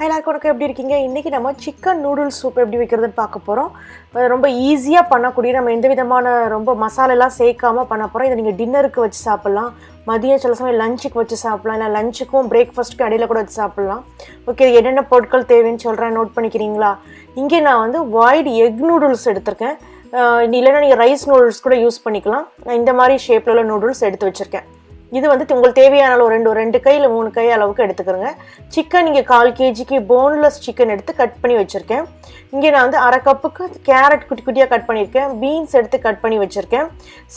எல்லாருக்கும் வணக்கம். எப்படி இருக்கீங்க? இன்றைக்கி நம்ம சிக்கன் நூடுல்ஸ் சூப் எப்படி வைக்கிறதுன்னு பார்க்க போகிறோம். ரொம்ப ஈஸியாக பண்ணக்கூடிய, நம்ம எந்த விதமான ரொம்ப மசாலெல்லாம் சேர்க்காமல் பண்ண போகிறோம். இதை நீங்கள் டின்னருக்கு வச்சு சாப்பிட்லாம், மதியம் சில சமயம் லஞ்சுக்கு வச்சு சாப்பிட்லாம், இல்லை லஞ்சுக்கும் பிரேக்ஃபாஸ்ட்டுக்கும் இடையில கூட வச்சு சாப்பிட்லாம். ஓகே, என்னென்ன பொருட்கள் தேவைன்னு சொல்கிறேன், நோட் பண்ணிக்கிறீங்களா? இங்கே நான் வந்து வாய்டு எக் நூடுல்ஸ் எடுத்திருக்கேன். இல்லைன்னா நீங்கள் ரைஸ் நூடுல்ஸ் கூட யூஸ் பண்ணிக்கலாம். நான் இந்த மாதிரி ஷேப்பில் உள்ள நூடுல்ஸ் எடுத்து வச்சுருக்கேன். இது வந்து உங்களுக்கு தேவையான அளவு ரெண்டு கை இல்லை 3 கை அளவுக்கு எடுத்துக்கிறேங்க. சிக்கன் இங்கே 1/4 kgக்கு போன்லெஸ் சிக்கன் எடுத்து கட் பண்ணி வச்சுருக்கேன். இங்கே நான் வந்து 1/2 கப்புக்கு கேரட் குட்டி குட்டியாக கட் பண்ணியிருக்கேன். பீன்ஸ் எடுத்து கட் பண்ணி வச்சுருக்கேன்.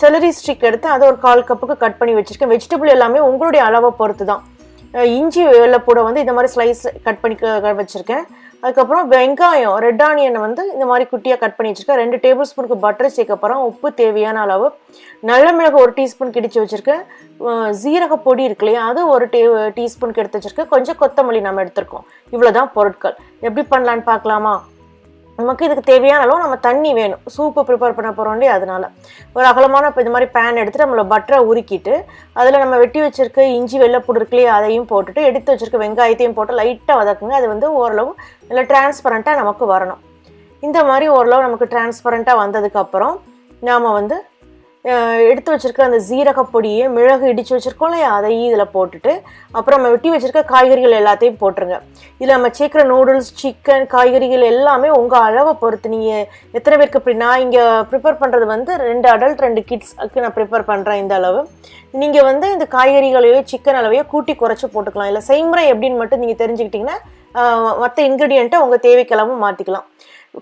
செலரி ஸ்டிக் எடுத்து அதை ஒரு 1/4 கப்புக்கு கட் பண்ணி வச்சுருக்கேன். வெஜிடபிள் எல்லாமே உங்களுடைய அளவை பொறுத்து தான். இஞ்சி வெள்ளைப்பூடை வந்து இந்த மாதிரி ஸ்லைஸ் கட் பண்ணி வச்சுருக்கேன். அதுக்கப்புறம் வெங்காயம், ரெட் ஆனியனை வந்து இந்த மாதிரி குட்டியாக கட் பண்ணி வச்சுருக்கேன். 2 டேபிள் ஸ்பூனுக்கு பட்டர் சேர்க்கப்புறம் உப்பு தேவையான அளவு, நல்ல மிளகு 1 டீஸ்பூன் கிடிச்சு வச்சுருக்கேன். சீரக பொடி இருக்கு இல்லையா, அது 1 டீஸ்பூனுக்கு எடுத்து வச்சுருக்கேன். கொஞ்சம் கொத்தமல்லி நம்ம எடுத்துருக்கோம். இவ்வளோ தான் பொருட்கள். எப்படி பண்ணலான்னு பார்க்கலாமா? நமக்கு இதுக்கு தேவையான அளவு நம்ம தண்ணி வேணும். சூப்பு ப்ரிப்பேர் பண்ண போகிறோம் இல்லையா, அதனால் ஒரு அகலமான இப்போ இந்த மாதிரி பேன் எடுத்துகிட்டு நம்மளை பட்டரை உருக்கிட்டு அதில் நம்ம வெட்டி வச்சுருக்க இஞ்சி வெள்ளைப்பூடு இருக்குல்லையே அதையும் போட்டுட்டு எடுத்து வச்சுருக்க வெங்காயத்தையும் போட்டு லைட்டாக வதக்குங்க. அது வந்து ஓரளவு நல்லா டிரான்ஸ்பரண்ட்டாக நமக்கு வரணும். இந்த மாதிரி ஓரளவு நமக்கு டிரான்ஸ்பரண்ட்டாக வந்ததுக்கப்புறம் நாம் வந்து எடுத்து வச்சுருக்க அந்த சீரக பொடியை, மிளகு இடித்து வச்சுருக்கோம் இல்லையா, அதையும் இதில் போட்டுட்டு அப்புறம் நம்ம வெட்டி வச்சுருக்க காய்கறிகள் எல்லாத்தையும் போட்டுருங்க. இதில் நம்ம சேர்க்குற நூடுல்ஸ், சிக்கன், காய்கறிகள் எல்லாமே உங்கள் அளவை பொறுத்து. நீங்கள் எத்தனை பேருக்கு இப்படி, நான் இங்கே ப்ரிப்பேர் பண்ணுறது வந்து 2 அடல்ட் 2 கிட்ஸ்க்கு நான் ப்ரிப்பேர் பண்ணுறேன். இந்த அளவு நீங்கள் வந்து இந்த காய்கறிகளையோ சிக்கன் அளவையோ கூட்டி குறைச்சி போட்டுக்கலாம். இல்லை செய்முறை எப்படின்னு மட்டும் நீங்கள் தெரிஞ்சுக்கிட்டிங்கன்னா மற்ற இன்க்ரீடியண்ட்டை உங்கள் தேவைக்கெல்லாமல் மாற்றிக்கலாம்.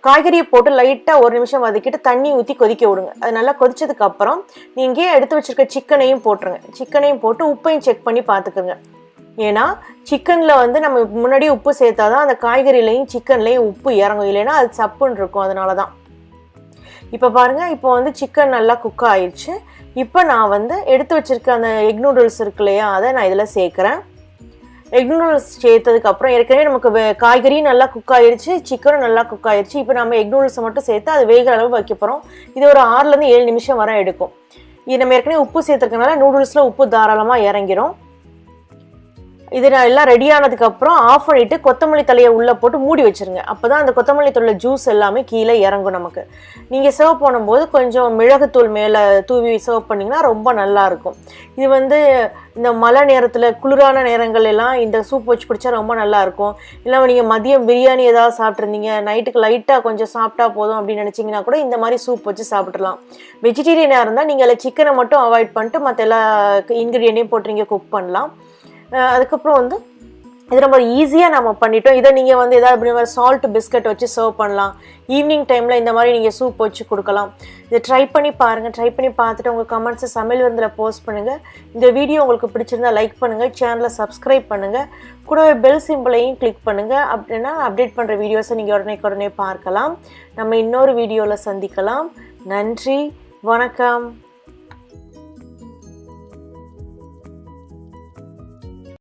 காய்கறியை போட்டு லைட்டாக 1 நிமிஷம் வதக்கிட்டு தண்ணி ஊற்றி கொதிக்க விடுங்க. அது நல்லா கொதிச்சதுக்கப்புறம் நீங்கள் எடுத்து வச்சுருக்க சிக்கனையும் போட்டுருங்க. சிக்கனையும் போட்டு உப்பையும் செக் பண்ணி பார்த்துக்குங்க. ஏன்னா சிக்கனில் வந்து நம்ம முன்னாடியே உப்பு சேர்த்தா தான் அந்த காய்கறிலையும் சிக்கன்லேயும் உப்பு இறங்கும், இல்லைன்னா அது சப்புன்னு இருக்கும். அதனால தான். இப்போ பாருங்கள், இப்போ வந்து சிக்கன் நல்லா குக் ஆயிடுச்சு. இப்போ நான் வந்து எடுத்து வச்சுருக்க அந்த எக் நூடுல்ஸ் இருக்கு இல்லையா, அதை நான் இதில் சேர்க்குறேன். எக் நூடுல்ஸ் சேர்த்ததுக்கப்புறம் ஏற்கனவே நமக்கு காய்கறியும் நல்லா குக் ஆயிடுச்சு, சிக்கனும் நல்லா குக் ஆயிடுச்சு. இப்போ நம்ம எக் நூடுல்ஸை மட்டும் சேர்த்து அது வேகிற அளவு வைக்க போகிறோம். இது ஒரு 6லேருந்து 7 நிமிஷம் வரை எடுக்கும். இது நம்ம ஏற்கனவே உப்பு சேர்த்துருக்கனால நூடுல்ஸில் உப்பு தாராளமாக இறங்கிடும். இது நான் எல்லாம் ரெடி ஆனதுக்கப்புறம் ஆஃப் பண்ணிவிட்டு கொத்தமல்லி தலையை உள்ளே போட்டு மூடி வச்சுருங்க. அப்போ தான் அந்த கொத்தமல்லி தூள் ஜூஸ் எல்லாமே கீழே இறங்கும் நமக்கு. நீங்கள் சர்வ் பண்ணும்போது கொஞ்சம் மிளகுத்தூள் மேலே தூவி சர்வ் பண்ணிங்கன்னா ரொம்ப நல்லாயிருக்கும். இது வந்து இந்த மழை நேரத்தில், குளிரான நேரங்கள் எல்லாம் இந்த சூப் வச்சு குடித்தா ரொம்ப நல்லாயிருக்கும். இல்லை நீங்கள் மதியம் பிரியாணி ஏதாவது சாப்பிட்ருந்தீங்க, நைட்டுக்கு லைட்டாக கொஞ்சம் சாப்பிட்டா போதும் அப்படின்னு நினச்சிங்கன்னா கூட இந்த மாதிரி சூப் வச்சு சாப்பிட்றலாம். வெஜிடேரியனாக இருந்தால் நீங்கள் அதில் சிக்கனை மட்டும் அவாய்ட் பண்ணிட்டு மற்ற எல்லா இன்க்ரீடியண்ட்டையும் போட்டு நீங்கள் குக் பண்ணலாம். அதுக்கப்புறம் வந்து இது ரொம்ப ஈஸியாக நம்ம பண்ணிட்டோம். இதை நீங்கள் வந்து ஏதாவது சால்ட் பிஸ்கட் வச்சு சர்வ் பண்ணலாம். ஈவினிங் டைமில் இந்த மாதிரி நீங்கள் சூப் வச்சு கொடுக்கலாம். இதை ட்ரை பண்ணி பாருங்கள். ட்ரை பண்ணி பார்த்துட்டு உங்கள் கமெண்ட்ஸை சமையல் விருந்தில் போஸ்ட் பண்ணுங்கள். இந்த வீடியோ உங்களுக்கு பிடிச்சிருந்தா லைக் பண்ணுங்கள், சேனலை சப்ஸ்கிரைப் பண்ணுங்கள், கூடவே பெல் சிம்பிளையும் கிளிக் பண்ணுங்கள். அப்படின்னா அப்டேட் பண்ணுற வீடியோஸை நீங்கள் உடனே பார்க்கலாம். நம்ம இன்னொரு வீடியோவில் சந்திக்கலாம். நன்றி, வணக்கம்.